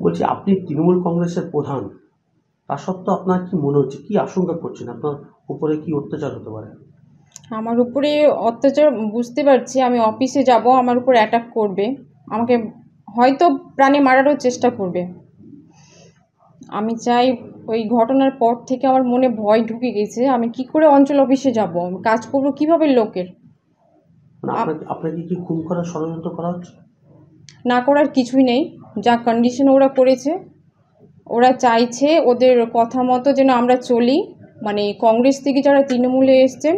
বলছি আপনি তৃণমূল কংগ্রেসের প্রধান, তা সত্ত্বেও আপনার কি মনে হচ্ছে, কি আশঙ্কা করছেন, আপনার উপরে কি অত্যাচার হতে পারে? আমার উপরে অত্যাচার বুঝতে পারছি। আমি অফিসে যাব, আমার উপর অ্যাটাক করবে, আমাকে হয়তো প্রাণে মারারও চেষ্টা করবে। আমি চাই, ওই ঘটনার পর থেকে আমার মনে ভয় ঢুকে গেছে। আমি কি করে অঞ্চল অফিসে যাব, কাজ করব কিভাবে লোকের? মানে আপনাকে কি খুন করার ষড়যন্ত্র করা হচ্ছে? না করার কিছুই নেই, যা কন্ডিশন ওরা করেছে। ওরা চাইছে ওদের কথা মতো যেন আমরা চলি, মানে কংগ্রেস থেকে যারা তৃণমূলে এসছেন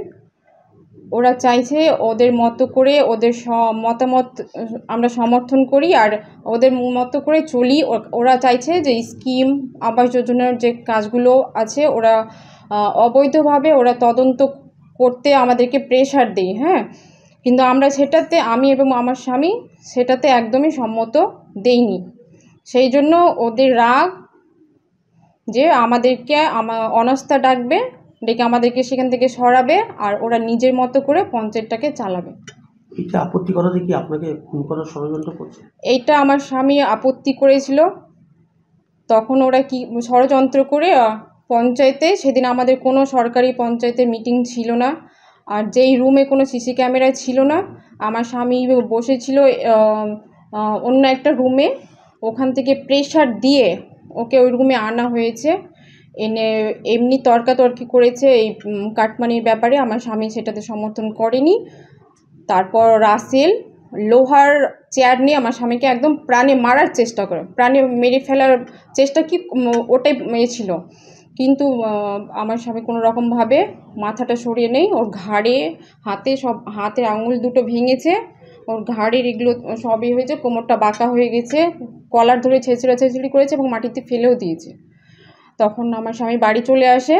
ওরা চাইছে ওদের মতো করে ওদের মতামত আমরা সমর্থন করি আর ওদের মতো করে চলি। ওরা চাইছে যে স্কিম, আবাস যোজনার যে কাজগুলো আছে ওরা অবৈধভাবে ওরা তদন্ত করতে আমাদেরকে প্রেশার দেয়। হ্যাঁ, কিন্তু আমরা সেটাতে, আমি এবং আমার স্বামী সেটাতে একদমই সম্মত দেইনি। সেই জন্য ওদের রাগ যে আমাদেরকে অনাস্থা ডাকবে, ডেকে আমাদেরকে সেখান থেকে সরাবে আর ওরা নিজের মতো করে পঞ্চায়েতটাকে চালাবে। এটা আপত্তি করাতে কি আপনাকে খুন করার ষড়যন্ত্র করছে? এইটা আমার স্বামী আপত্তি করেছিল। তখন ওরা কি ষড়যন্ত্র করে পঞ্চায়েতে, সেদিন আমাদের কোনো সরকারি পঞ্চায়েতের মিটিং ছিল না, আর যেই রুমে কোনো সিসি ক্যামেরা ছিল না, আমার স্বামী বসেছিল অন্য একটা রুমে। ওখান থেকে প্রেশার দিয়ে ওকে ওই রুমে আনা হয়েছে, এনে এমনি তর্কাতর্কি করেছে এই কাটমানির ব্যাপারে। আমার স্বামী সেটাতে সমর্থন করেনি। তারপর রাসেল লোহার চেয়ার নিয়ে আমার স্বামীকে একদম প্রাণে মারার চেষ্টা করে, প্রাণে মেরে ফেলার চেষ্টা, কি ওটাই ছিল। কিন্তু আমার স্বামী কোনো রকমভাবে মাথাটা সরিয়ে নেই, ওর ঘাড়ে হাতে সব, হাতের আঙুল দুটো ভেঙেছে, ওর ঘাড়ের এগুলো সবই হয়েছে, কোমরটা বাঁকা হয়ে গেছে, কলার ধরে ছেঁচড়াছেঁচড়ি করেছে এবং মাটিতে ফেলেও দিয়েছে। তখন আমার স্বামী বাড়ি চলে আসে,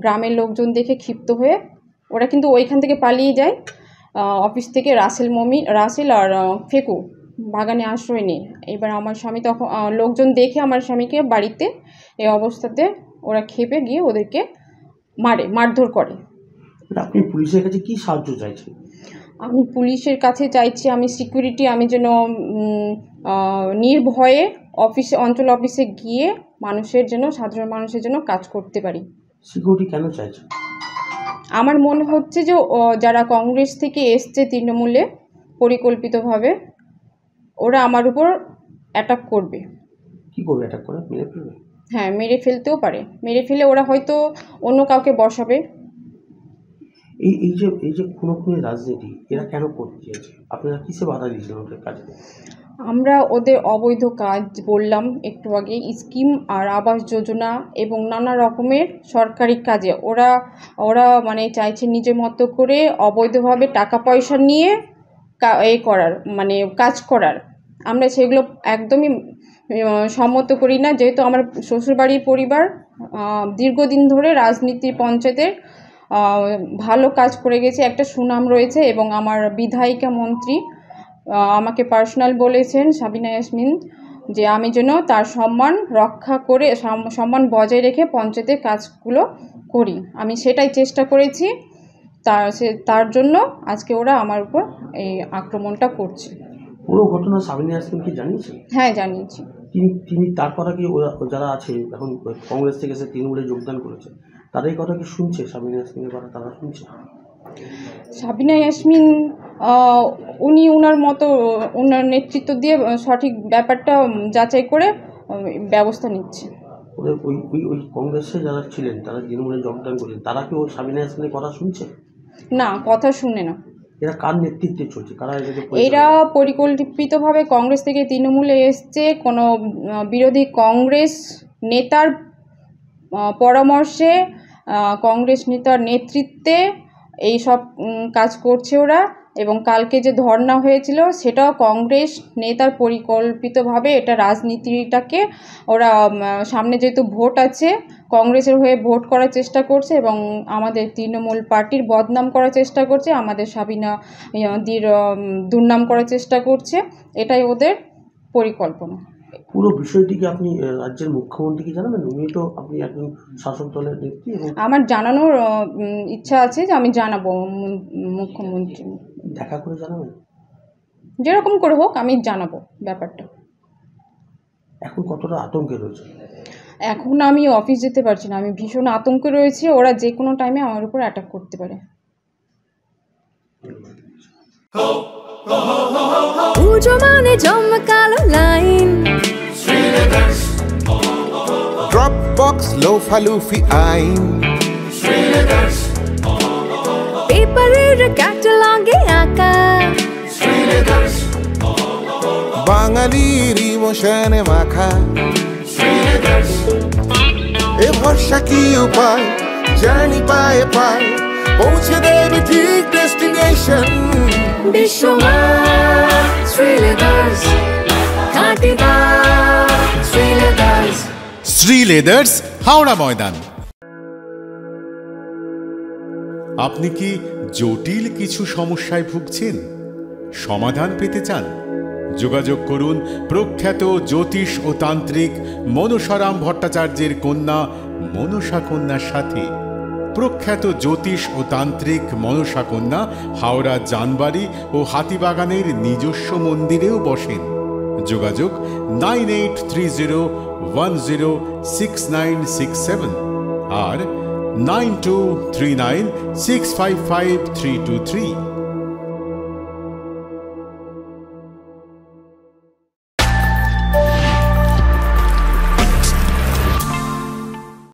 গ্রামের লোকজন দেখে ক্ষিপ্ত হয়ে ওরা কিন্তু ওইখান থেকে পালিয়ে যায়। অফিস থেকে রাসেল আর ফেকু বাগানে আশ্রয় নেই। এবার আমার স্বামী তখন লোকজন দেখে আমার স্বামীকে বাড়িতে এই অবস্থাতে ওরা খেপে গিয়ে ওদেরকে মারধর করে। আপনি পুলিশের কাছে কি সাহায্য চাইছেন? আমি পুলিশের কাছে চাইছি আমি সিকিউরিটি, আমি যেন নির্ভয়ে অঞ্চল অফিসে গিয়ে মানুষের জন্য, সাধারণ মানুষের জন্য কাজ করতে পারি। সিকিউরিটি কেন চাইছেন? আমার মনে হচ্ছে যে যারা কংগ্রেস থেকে এসছে তৃণমূলে পরিকল্পিতভাবে, ওরা আমার উপর অ্যাটাক করবে। কি করবে? অ্যাটাক করে মেরে ফেলবে? হ্যাঁ, মেরে ফেলতেও পারে। মেরে ফেলে ওরা হয়তো অন্য কাউকে বসাবে। এই যে খুনোখুনি রাজনীতি এরা কেন করতে চেয়েছে? আপনারা কিসে বাধা দিয়েছেন ওদের কাজে? আমরা ওদের অবৈধ কাজ বললাম একটু আগে, স্কিম আর আবাস যোজনা এবং নানা রকমের সরকারি কাজে ওরা ওরা মানে চাইছে নিজের মতো করে অবৈধভাবে টাকা পয়সা নিয়ে করার, মানে কাজ করার। আমরা সেগুলো একদমই সম্মত করি না। যেহেতু আমার শ্বশুরবাড়ির পরিবার দীর্ঘদিন ধরে রাজনীতি, পঞ্চায়েতের ভালো কাজ করে গেছে, একটা সুনাম রয়েছে, এবং আমার বিধায়িকা মন্ত্রী আমাকে পার্সোনাল বলেছেন, সাবিনা ইয়াসমিন, যে আমি যেন তার সম্মান রক্ষা করে, সম্মান বজায় রেখে পঞ্চায়েতের কাজগুলো করি। আমি সেটাই চেষ্টা করেছি। তার জন্য আজকে ওরা আমার উপর এই আক্রমণটা করছে। পুরো ঘটনা সাবিনা ইয়াসমিনকে জানিয়েছেন? হ্যাঁ, জানিয়েছি। তিনি তারপর কি ওরা যারা আছে এখন কংগ্রেস থেকে এসে তৃণমূলে যোগদান করেছে, তাদের এই কথা কি শুনছে? সাবিনা ইয়াসমিনের কথা তারা শুনছে? সাবিনা ইয়াসমিন উনি ওনার মতো, ওনার নেতৃত্ব দিয়ে সঠিক ব্যাপারটা যাচাই করে ব্যবস্থা নিচ্ছে। ওদের ওই কংগ্রেসে যারা ছিলেন, তারা তৃণমূলে যোগদান করেছেন, তারা কি ওই সাবিনা ইয়াসমিনের কথা শুনছে? না, কথা শুনে না। এরা কার নেতৃত্বে চলছে? কারা এরা পরিকল্পিতভাবে কংগ্রেস থেকে তৃণমূলে এসছে, কোনো বিরোধী কংগ্রেস নেতার পরামর্শে, কংগ্রেস নেতার নেতৃত্বে এই সব কাজ করছে ওরা। এবং কালকে যে ধর্না হয়েছিল সেটাও কংগ্রেস নেতার পরিকল্পিতভাবে, এটা রাজনীতিটাকে ওরা সামনে যেহেতু ভোট আছে, কংগ্রেসের হয়ে ভোট করার চেষ্টা করছে এবং আমাদের তৃণমূল পার্টির বদনাম করার চেষ্টা করছে, আমাদের সাবিনা দির দুর্নাম করার চেষ্টা করছে। এটাই ওদের পরিকল্পনা। পুরো বিষয়টিকে আপনি রাজ্যের মুখ্যমন্ত্রীকে জানাবেন? উনি তো, আপনি একজন শাসক দলের নেত্রী। আমার জানানোর ইচ্ছা আছে যে আমি জানাবো মুখ্যমন্ত্রী। দেখা করে জানাবেন? যেরকম করে হোক আমি জানাবো ব্যাপারটা। এখন কতটা আতঙ্কে রয়েছে? এখন আমি অফিস যেতে পারছি না, আমি ভীষণ আতঙ্কে রয়েছি, ওরা যে কোনো টাইমে আমার উপর অ্যাটাক করতে পারে। পুজো মানে জমকালো লাইন, Dropbox লোফালুফি আইন, পেপারের ক্যাটালগে আঁকা, বাঙালির ইমোশনে মাখা। এ ভরসা কি উপায়, জার্নি পায়ে পায় পৌঁছে দেবে ঠিক ডেস্টিনেশন। বিশ্বমান শ্রীলেদার্স, খাঁটিদার শ্রীলেদার্স। শ্রী লেদার্স, হাওড়া ময়দান। আপনি কি জটিল কিছু সমস্যায় ভুগছেন, সমাধান পেতে চান? যোগাযোগ করুন প্রখ্যাত জ্যোতিষ ও তান্ত্রিক মনসারাম ভট্টাচার্যের কন্যা মনসা কন্যার সাথে। প্রখ্যাত জ্যোতিষ ও তান্ত্রিক মনসা কন্যা হাওড়া জানবাড়ি ও হাতিবাগানের নিজস্ব মন্দিরেও বসেন। যোগাযোগ 9830106967 আর 9239655323।